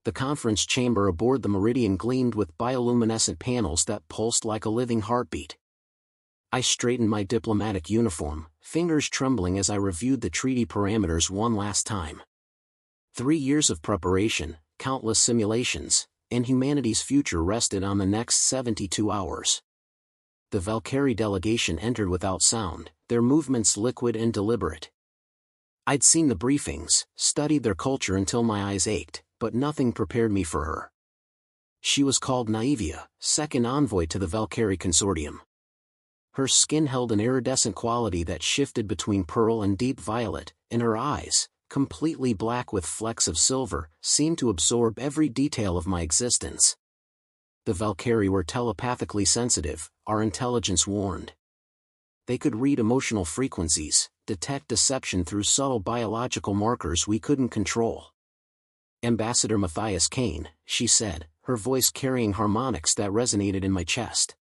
The conference chamber aboard the Meridian gleamed with bioluminescent panels that pulsed like a living heartbeat. I straightened my diplomatic uniform, fingers trembling as I reviewed the treaty parameters one last time. 3 years of preparation, countless simulations, and humanity's future rested on the next 72 hours. The Valkyrie delegation entered without sound, their movements liquid and deliberate. I'd seen the briefings, studied their culture until my eyes ached, but nothing prepared me for her. She was called Naivia, second envoy to the Valkyrie consortium. Her skin held an iridescent quality that shifted between pearl and deep violet, and her eyes, completely black with flecks of silver, seemed to absorb every detail of my existence. The Valkyrie were telepathically sensitive, our intelligence warned. They could read emotional frequencies, detect deception through subtle biological markers we couldn't control. Ambassador Matthias Kane, she said, her voice carrying harmonics that resonated in my chest.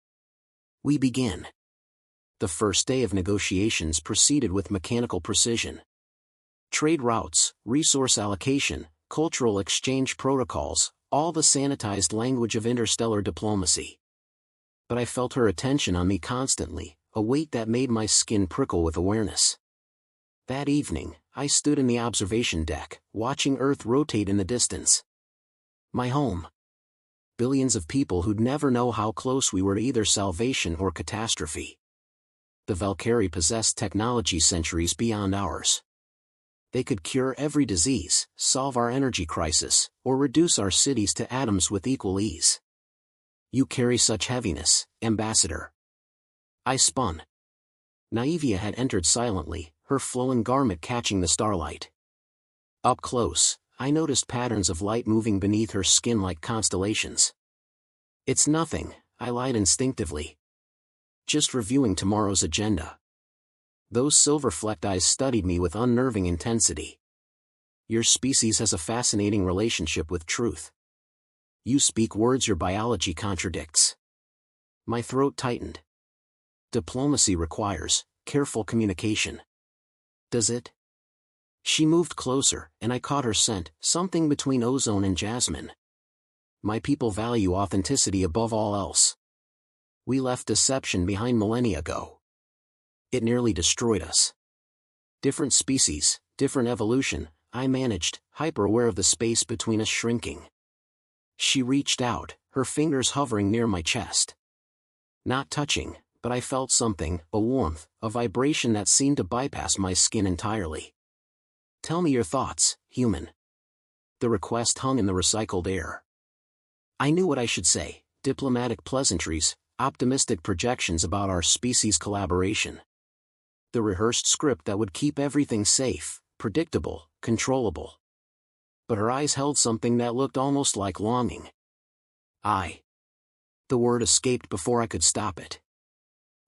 We begin. The first day of negotiations proceeded with mechanical precision. Trade routes, resource allocation, cultural exchange protocols, all the sanitized language of interstellar diplomacy. But I felt her attention on me constantly, a weight that made my skin prickle with awareness. That evening, I stood in the observation deck, watching Earth rotate in the distance. My home. Billions of people who'd never know how close we were to either salvation or catastrophe. The Valkyrie possessed technology centuries beyond ours. They could cure every disease, solve our energy crisis, or reduce our cities to atoms with equal ease. You carry such heaviness, Ambassador. I spun. Naivia had entered silently, her flowing garment catching the starlight. Up close, I noticed patterns of light moving beneath her skin like constellations. It's nothing, I lied instinctively. Just reviewing tomorrow's agenda. Those silver-flecked eyes studied me with unnerving intensity. Your species has a fascinating relationship with truth. You speak words your biology contradicts. My throat tightened. Diplomacy requires careful communication. Does it? She moved closer, and I caught her scent, something between ozone and jasmine. My people value authenticity above all else. We left deception behind millennia ago. It nearly destroyed us. Different species, different evolution, I managed, hyper-aware of the space between us shrinking. She reached out, her fingers hovering near my chest. Not touching, but I felt something, a warmth, a vibration that seemed to bypass my skin entirely. Tell me your thoughts, human. The request hung in the recycled air. I knew what I should say, diplomatic pleasantries, optimistic projections about our species' collaboration. The rehearsed script that would keep everything safe, predictable, controllable. But her eyes held something that looked almost like longing. The word escaped before I could stop it.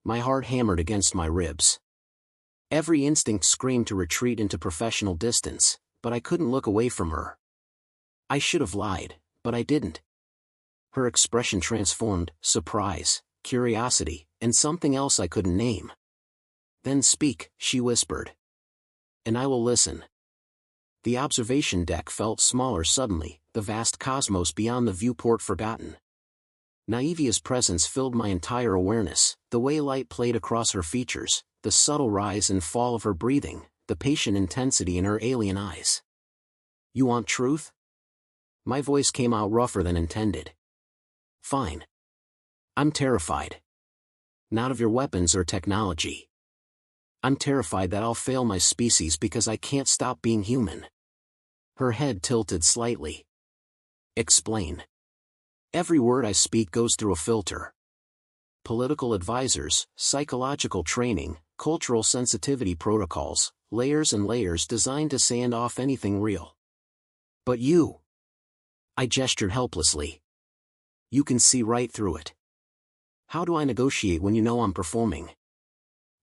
My heart hammered against my ribs. Every instinct screamed to retreat into professional distance, but I couldn't look away from her. I should have lied, but I didn't. Her expression transformed, surprise, curiosity, and something else I couldn't name. Then speak, she whispered. And I will listen. The observation deck felt smaller suddenly, the vast cosmos beyond the viewport forgotten. Naivia's presence filled my entire awareness, the way light played across her features, the subtle rise and fall of her breathing, the patient intensity in her alien eyes. You want truth? My voice came out rougher than intended. Fine. I'm terrified. Not of your weapons or technology. I'm terrified that I'll fail my species because I can't stop being human. Her head tilted slightly. Explain. Every word I speak goes through a filter. Political advisors, psychological training, cultural sensitivity protocols, layers and layers designed to sand off anything real. But you. I gestured helplessly. You can see right through it. How do I negotiate when you know I'm performing?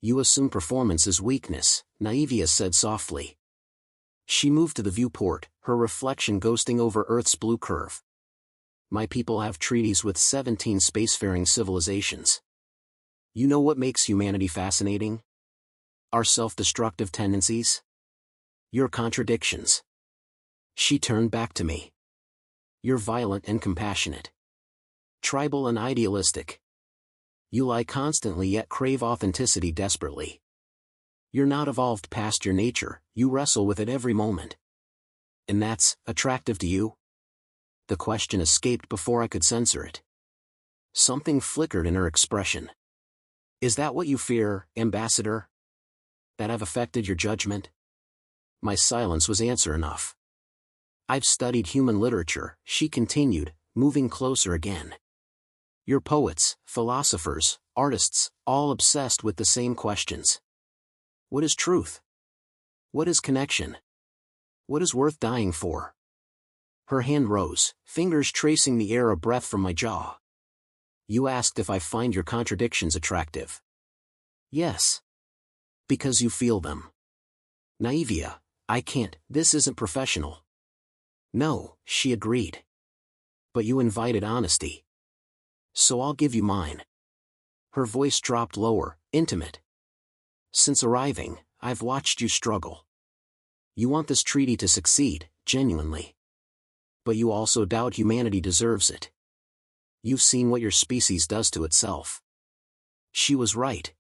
You assume performance is weakness, Naivia said softly. She moved to the viewport, her reflection ghosting over Earth's blue curve. My people have treaties with 17 spacefaring civilizations. You know what makes humanity fascinating? Our self-destructive tendencies? Your contradictions. She turned back to me. You're violent and compassionate. Tribal and idealistic. You lie constantly yet crave authenticity desperately. You're not evolved past your nature, you wrestle with it every moment. And that's attractive to you? The question escaped before I could censor it. Something flickered in her expression. Is that what you fear, Ambassador? That I've affected your judgment? My silence was answer enough. I've studied human literature, she continued, moving closer again. You're poets, philosophers, artists, all obsessed with the same questions. What is truth? What is connection? What is worth dying for? Her hand rose, fingers tracing the air a breath from my jaw. You asked if I find your contradictions attractive. Yes. Because you feel them. Naivia, I can't, this isn't professional. No, she agreed. But you invited honesty. So I'll give you mine. Her voice dropped lower, intimate. Since arriving, I've watched you struggle. You want this treaty to succeed, genuinely. But you also doubt humanity deserves it. You've seen what your species does to itself. She was right.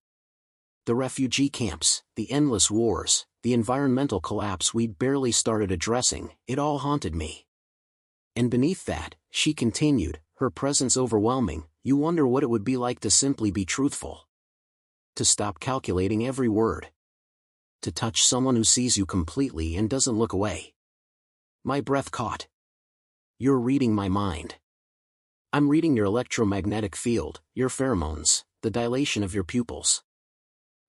The refugee camps, the endless wars, the environmental collapse we'd barely started addressing, it all haunted me. And beneath that, she continued, her presence overwhelming, you wonder what it would be like to simply be truthful. To stop calculating every word. To touch someone who sees you completely and doesn't look away. My breath caught. You're reading my mind. I'm reading your electromagnetic field, your pheromones, the dilation of your pupils.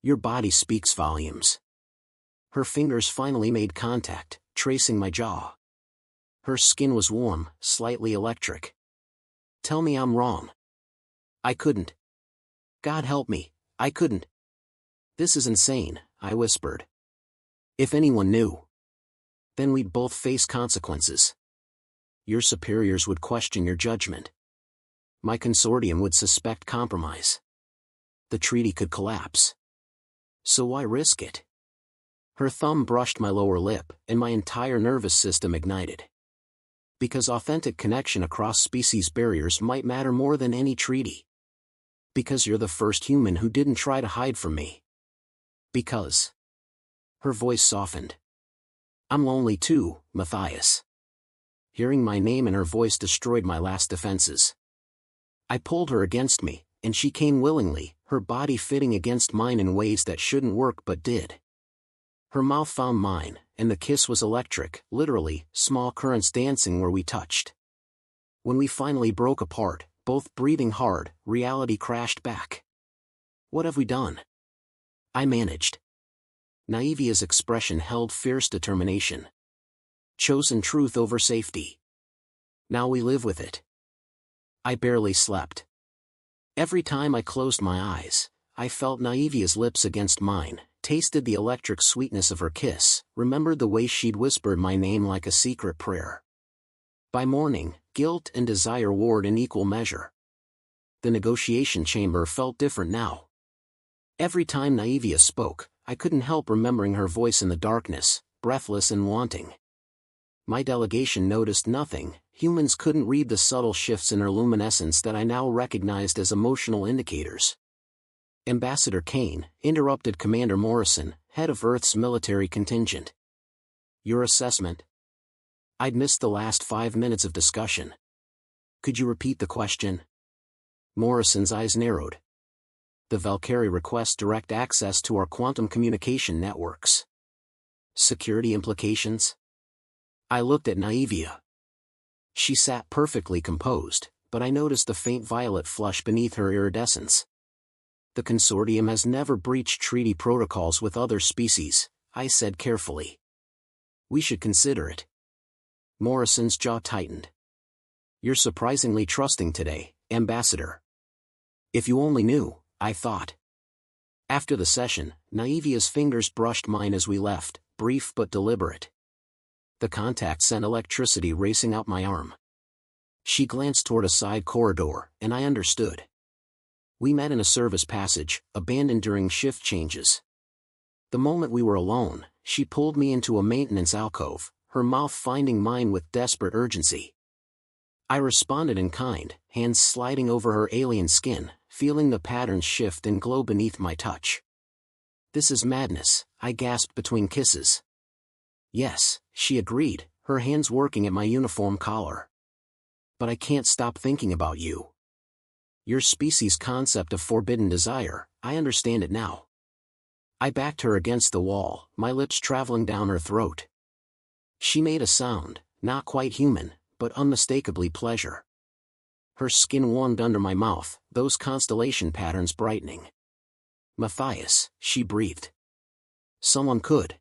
Your body speaks volumes. Her fingers finally made contact, tracing my jaw. Her skin was warm, slightly electric. Tell me I'm wrong. I couldn't. God help me, I couldn't. This is insane, I whispered. If anyone knew, then we'd both face consequences. Your superiors would question your judgment. My consortium would suspect compromise. The treaty could collapse. So why risk it? Her thumb brushed my lower lip, and my entire nervous system ignited. Because authentic connection across species barriers might matter more than any treaty. Because you're the first human who didn't try to hide from me. Because. Her voice softened. I'm lonely too, Matthias. Hearing my name and her voice destroyed my last defenses. I pulled her against me, and she came willingly, her body fitting against mine in ways that shouldn't work but did. Her mouth found mine, and the kiss was electric, literally, small currents dancing where we touched. When we finally broke apart, both breathing hard, reality crashed back. What have we done? I managed. Naivia's expression held fierce determination. Chosen truth over safety. Now we live with it. I barely slept. Every time I closed my eyes, I felt Naivia's lips against mine, tasted the electric sweetness of her kiss, remembered the way she'd whispered my name like a secret prayer. By morning, guilt and desire warred in equal measure. The negotiation chamber felt different now. Every time Naivia spoke, I couldn't help remembering her voice in the darkness, breathless and wanting. My delegation noticed nothing, humans couldn't read the subtle shifts in her luminescence that I now recognized as emotional indicators. Ambassador Kane, interrupted Commander Morrison, head of Earth's military contingent. Your assessment? I'd missed the last 5 minutes of discussion. Could you repeat the question? Morrison's eyes narrowed. The Valkyrie requests direct access to our quantum communication networks. Security implications? I looked at Naivia. She sat perfectly composed, but I noticed the faint violet flush beneath her iridescence. The consortium has never breached treaty protocols with other species, I said carefully. We should consider it. Morrison's jaw tightened. You're surprisingly trusting today, Ambassador. If you only knew, I thought. After the session, Naivia's fingers brushed mine as we left, brief but deliberate. The contact sent electricity racing up my arm. She glanced toward a side corridor, and I understood. We met in a service passage, abandoned during shift changes. The moment we were alone, she pulled me into a maintenance alcove, her mouth finding mine with desperate urgency. I responded in kind, hands sliding over her alien skin, feeling the patterns shift and glow beneath my touch. This is madness, I gasped between kisses. Yes, she agreed, her hands working at my uniform collar. But I can't stop thinking about you. Your species' concept of forbidden desire, I understand it now. I backed her against the wall, my lips traveling down her throat. She made a sound, not quite human, but unmistakably pleasure. Her skin warmed under my mouth, those constellation patterns brightening. Matthias, she breathed. Someone could.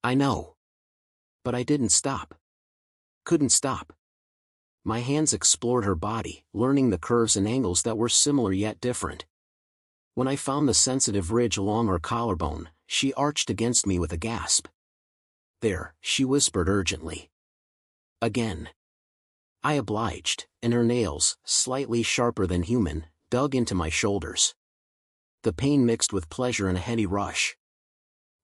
I know. But I didn't stop. Couldn't stop. My hands explored her body, learning the curves and angles that were similar yet different. When I found the sensitive ridge along her collarbone, she arched against me with a gasp. There, she whispered urgently. Again. I obliged, and her nails, slightly sharper than human, dug into my shoulders. The pain mixed with pleasure in a heady rush.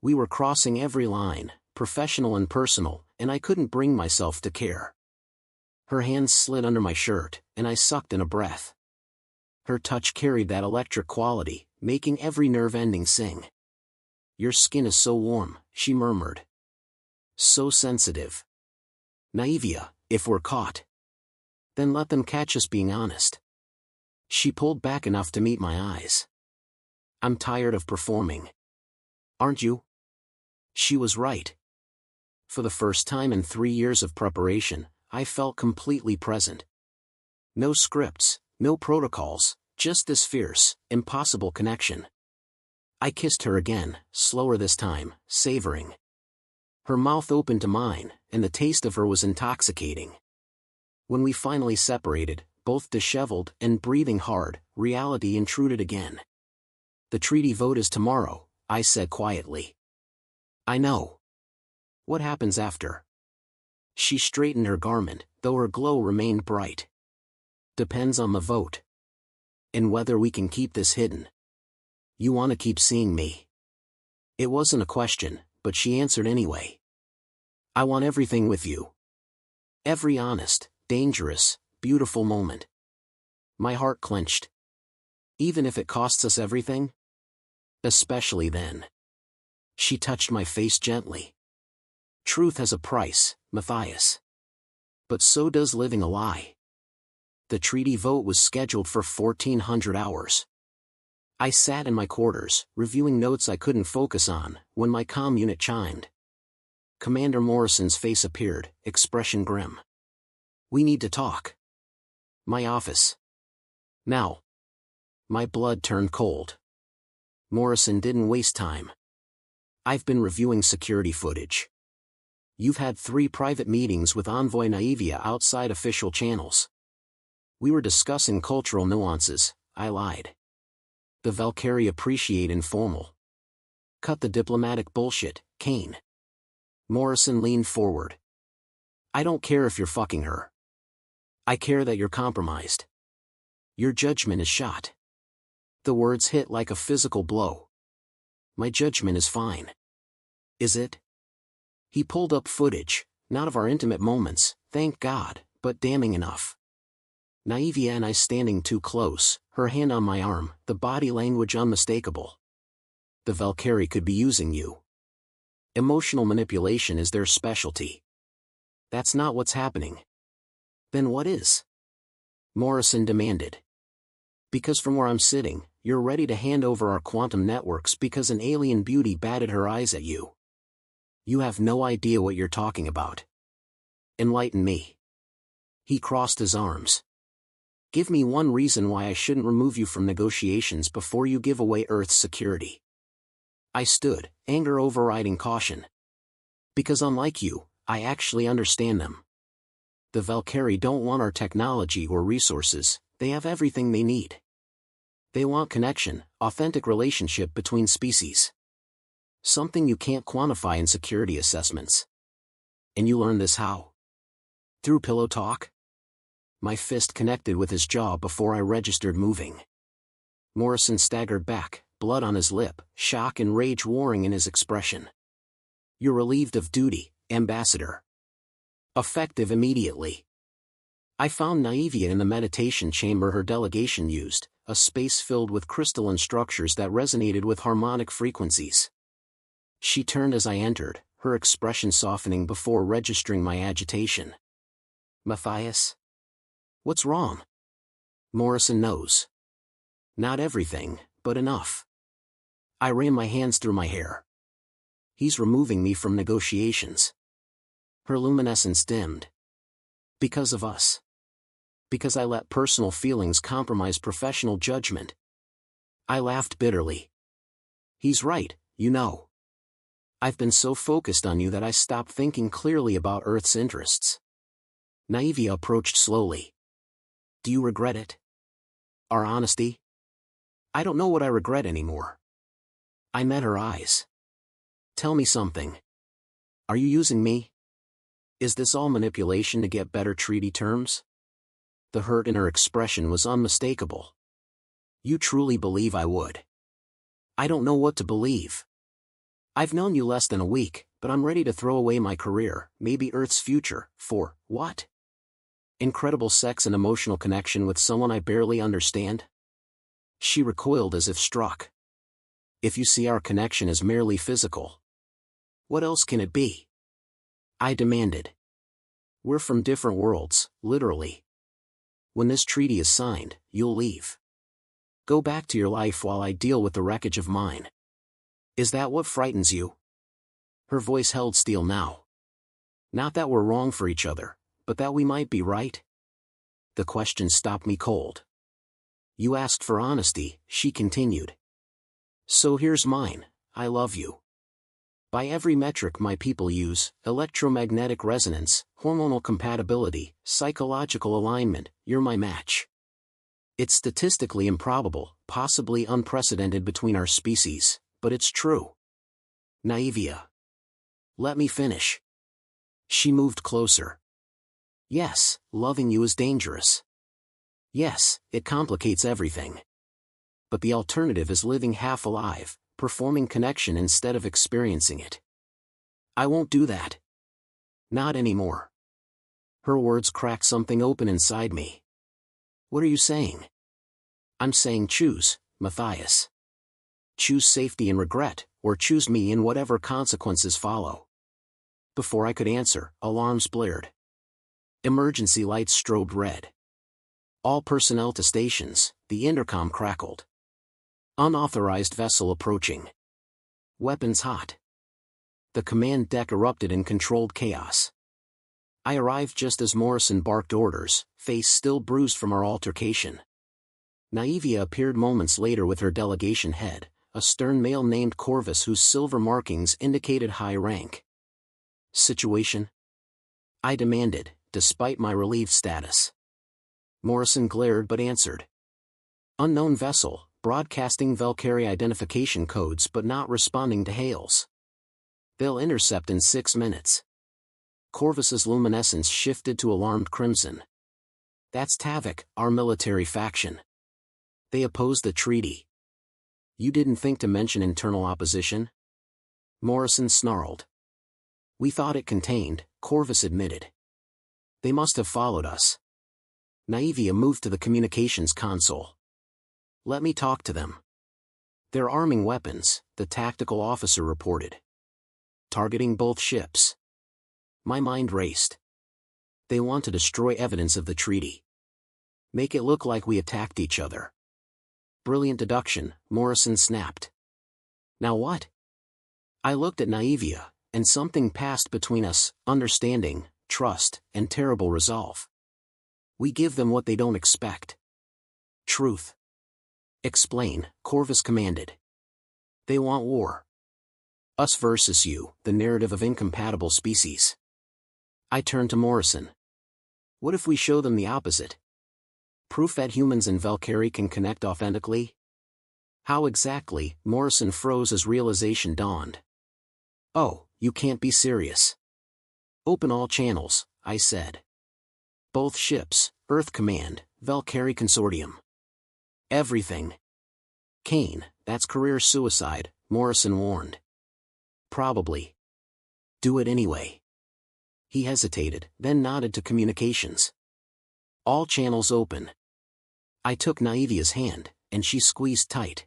We were crossing every line, professional and personal, and I couldn't bring myself to care. Her hands slid under my shirt, and I sucked in a breath. Her touch carried that electric quality, making every nerve ending sing. Your skin is so warm, she murmured. So sensitive. Naivia, if we're caught. Then let them catch us being honest. She pulled back enough to meet my eyes. I'm tired of performing. Aren't you? She was right. For the first time in 3 years of preparation, I felt completely present. No scripts, no protocols, just this fierce, impossible connection. I kissed her again, slower this time, savoring. Her mouth opened to mine, and the taste of her was intoxicating. When we finally separated, both disheveled and breathing hard, reality intruded again. The treaty vote is tomorrow, I said quietly. I know. What happens after? She straightened her garment, though her glow remained bright. Depends on the vote. And whether we can keep this hidden. You want to keep seeing me. It wasn't a question, but she answered anyway. I want everything with you. Every honest, dangerous, beautiful moment. My heart clenched. Even if it costs us everything? Especially then. She touched my face gently. Truth has a price, Matthias. But so does living a lie. The treaty vote was scheduled for 1400 hours. I sat in my quarters, reviewing notes I couldn't focus on, when my comm unit chimed. Commander Morrison's face appeared, expression grim. We need to talk. My office. Now. My blood turned cold. Morrison didn't waste time. I've been reviewing security footage. You've had 3 private meetings with Envoy Naivia outside official channels. We were discussing cultural nuances, I lied. The Valkyrie appreciate informal. Cut the diplomatic bullshit, Kane. Morrison leaned forward. I don't care if you're fucking her. I care that you're compromised. Your judgment is shot. The words hit like a physical blow. My judgment is fine. Is it? He pulled up footage, not of our intimate moments, thank God, but damning enough. Naivia and I standing too close, her hand on my arm, the body language unmistakable. The Valkyrie could be using you. Emotional manipulation is their specialty. That's not what's happening. Then what is? Morrison demanded. Because from where I'm sitting, you're ready to hand over our quantum networks because an alien beauty batted her eyes at you. You have no idea what you're talking about. Enlighten me. He crossed his arms. Give me one reason why I shouldn't remove you from negotiations before you give away Earth's security. I stood, anger overriding caution. Because unlike you, I actually understand them. The Valkyrie don't want our technology or resources, they have everything they need. They want connection, authentic relationship between species. Something you can't quantify in security assessments. And you learn this how? Through pillow talk? My fist connected with his jaw before I registered moving. Morrison staggered back, blood on his lip, shock and rage warring in his expression. You're relieved of duty, Ambassador. Effective immediately. I found Naivia in the meditation chamber her delegation used, a space filled with crystalline structures that resonated with harmonic frequencies. She turned as I entered, her expression softening before registering my agitation. "Matthias? What's wrong?" "Morrison knows. Not everything, but enough." I ran my hands through my hair. "He's removing me from negotiations." Her luminescence dimmed. "Because of us. Because I let personal feelings compromise professional judgment." I laughed bitterly. "He's right, you know. I've been so focused on you that I stopped thinking clearly about Earth's interests." Naivia approached slowly. "Do you regret it? Our honesty?" "I don't know what I regret anymore." I met her eyes. "Tell me something. Are you using me? Is this all manipulation to get better treaty terms?" The hurt in her expression was unmistakable. "You truly believe I would?" "I don't know what to believe. I've known you less than a week, but I'm ready to throw away my career, maybe Earth's future, for, what? Incredible sex and emotional connection with someone I barely understand?" She recoiled as if struck. "If you see our connection as merely physical, what else can it be?" I demanded. "We're from different worlds, literally. When this treaty is signed, you'll leave. Go back to your life while I deal with the wreckage of mine. Is that what frightens you?" Her voice held steel now. "Not that we're wrong for each other, but that we might be right?" The question stopped me cold. "You asked for honesty," she continued. "So here's mine: I love you. By every metric my people use, electromagnetic resonance, hormonal compatibility, psychological alignment, you're my match. It's statistically improbable, possibly unprecedented between our species, but it's true." "Naivia. Let me finish." She moved closer. "Yes, loving you is dangerous. Yes, it complicates everything. But the alternative is living half alive, performing connection instead of experiencing it. I won't do that. Not anymore." Her words cracked something open inside me. "What are you saying?" "I'm saying choose, Matthias. Choose safety and regret, or choose me and whatever consequences follow." Before I could answer, alarms blared. Emergency lights strobed red. "All personnel to stations," the intercom crackled. "Unauthorized vessel approaching. Weapons hot." The command deck erupted in controlled chaos. I arrived just as Morrison barked orders, face still bruised from our altercation. Naivia appeared moments later with her delegation head, a stern male named Corvus whose silver markings indicated high rank. "Situation?" I demanded, despite my relieved status. Morrison glared but answered. "Unknown vessel, broadcasting Valkyrie identification codes but not responding to hails. They'll intercept in 6 minutes." Corvus's luminescence shifted to alarmed crimson. "That's Tavik, our military faction. They oppose the treaty." "You didn't think to mention internal opposition?" Morrison snarled. "We thought it contained," Corvus admitted. "They must have followed us." Naivia moved to the communications console. "Let me talk to them." "They're arming weapons," the tactical officer reported. "Targeting both ships." My mind raced. They want to destroy evidence of the treaty. Make it look like we attacked each other. Brilliant deduction, Morrison snapped. "Now what?" I looked at Naivia, and something passed between us, understanding, trust, and terrible resolve. "We give them what they don't expect." "Truth." "Explain," Corvus commanded. "They want war. Us versus you, the narrative of incompatible species." I turned to Morrison. "What if we show them the opposite? Proof that humans and Valkyrie can connect authentically?" "How exactly?" Morrison froze as realization dawned. "Oh, you can't be serious." "Open all channels," I said. "Both ships, Earth Command, Valkyrie Consortium. Everything." "Kane, that's career suicide," Morrison warned. "Probably. Do it anyway." He hesitated, then nodded to communications. All channels open. I took Naivia's hand, and she squeezed tight.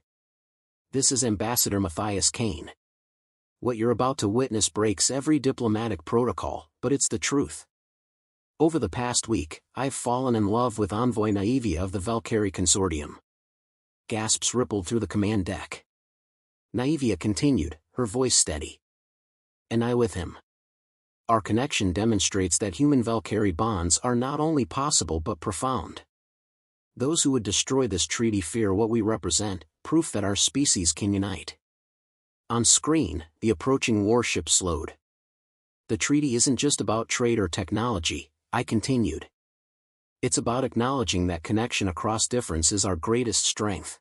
This is Ambassador Matthias Kane. What you're about to witness breaks every diplomatic protocol, but it's the truth. Over the past week, I've fallen in love with Envoy Naivia of the Valkyrie Consortium. Gasps rippled through the command deck. Naivia continued, her voice steady. And I with him. Our connection demonstrates that human-Valkyrie bonds are not only possible but profound. Those who would destroy this treaty fear what we represent, proof that our species can unite. On screen, the approaching warship slowed. The treaty isn't just about trade or technology, I continued. It's about acknowledging that connection across difference is our greatest strength.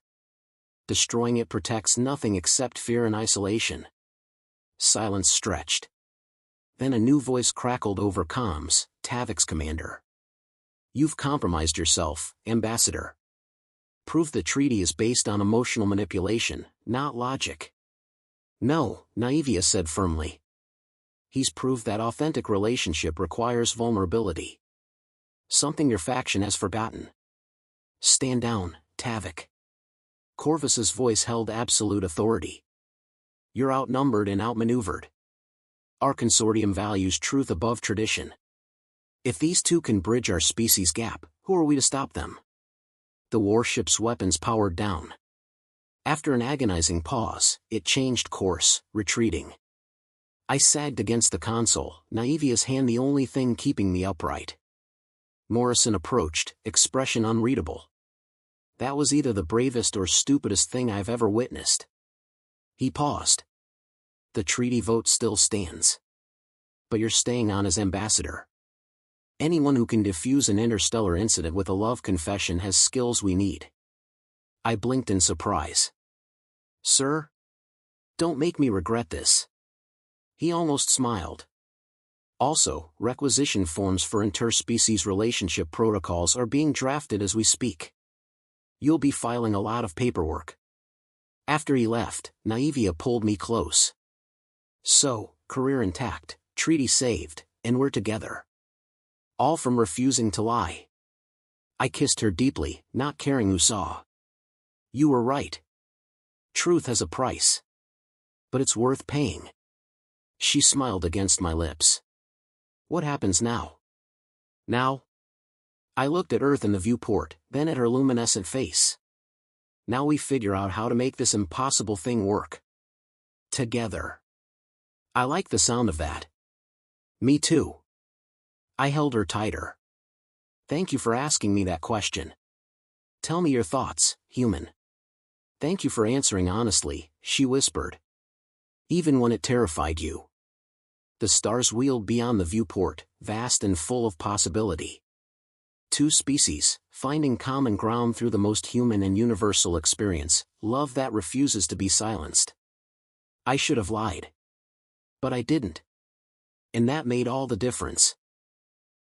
Destroying it protects nothing except fear and isolation. Silence stretched. Then a new voice crackled over comms, Tavik's commander. You've compromised yourself, Ambassador. Prove the treaty is based on emotional manipulation, not logic. No, Naivia said firmly. He's proved that authentic relationship requires vulnerability. Something your faction has forgotten. Stand down, Tavik. Corvus's voice held absolute authority. You're outnumbered and outmaneuvered. Our consortium values truth above tradition. If these two can bridge our species gap, who are we to stop them? The warship's weapons powered down. After an agonizing pause, it changed course, retreating. I sagged against the console, Naivia's hand the only thing keeping me upright. Morrison approached, expression unreadable. That was either the bravest or stupidest thing I've ever witnessed. He paused. The treaty vote still stands. But you're staying on as ambassador. Anyone who can defuse an interstellar incident with a love confession has skills we need. I blinked in surprise. Sir? Don't make me regret this. He almost smiled. Also, requisition forms for interspecies relationship protocols are being drafted as we speak. You'll be filing a lot of paperwork. After he left, Naivia pulled me close. So, career intact, treaty saved, and we're together. All from refusing to lie. I kissed her deeply, not caring who saw. You were right. Truth has a price. But it's worth paying. She smiled against my lips. What happens now? Now? I looked at Earth in the viewport, then at her luminescent face. Now we figure out how to make this impossible thing work. Together. I like the sound of that. Me too. I held her tighter. Thank you for asking me that question. Tell me your thoughts, human. Thank you for answering honestly, she whispered. Even when it terrified you. The stars wheeled beyond the viewport, vast and full of possibility. Two species, finding common ground through the most human and universal experience, love that refuses to be silenced. I should have lied. But I didn't. And that made all the difference.